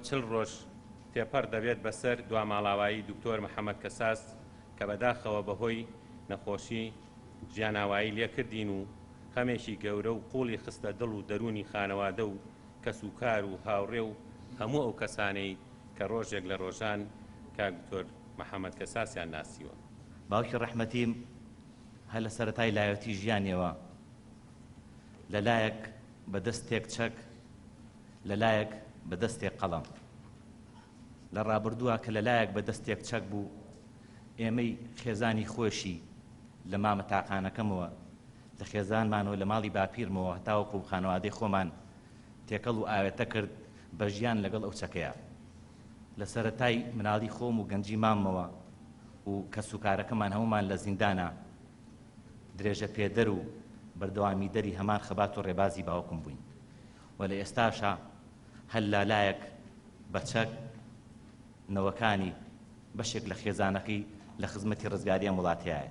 40 ڕۆژ تێپەڕ دەبێت بەسەر دواماڵاوایی دکتۆر محەممەد کەساس کە بەداخەوە بەهۆی نەخۆشی ژیاناوایی لێکردین و خەمێکی گەورە و قوڵی خستە دڵ و دەرونی خانەوادە و کەسوکار و هاوڕێ و هەموو ئەو کەسانەی کە ڕۆژێک لە ڕۆژان کاک دکتۆر محەممەد کەساسیان ناسیوە. باوکی ڕەحمەتیم هە لە سەرەتای لایەتی ژیانیەوە لەلایەک بەدەستێک چەک لەلایەک بەدەستێک قەڵەم لە ڕابردووە کە لەلایەک بەدەستێک چەک بوو ئێمەی خێزانی خۆشی لە مامە تاقانەکەمەوە لە خێزانمانەوە لە ماڵی باپیرمەوە هەتاوەکو خانەوادەی خۆمان تێکەڵ و ئاوێتە کرد بە ژیان لەگەڵ ئەو چەکەیە لە سەرەتای مناڵی خۆم و گەنجی مامەوە و کەسوکارەکەمان هەمومان لە زیندانە درێژە پێدەر و بەردەوامی دەری هەمان خەبات و ڕێبازی باوکم بووین و لە ئێستاشە هەل لالایەک بە چەک نەوەکانی بەشێک لە خێزانەکەی لە خزمەتی ڕزگاریە وڵاتیایە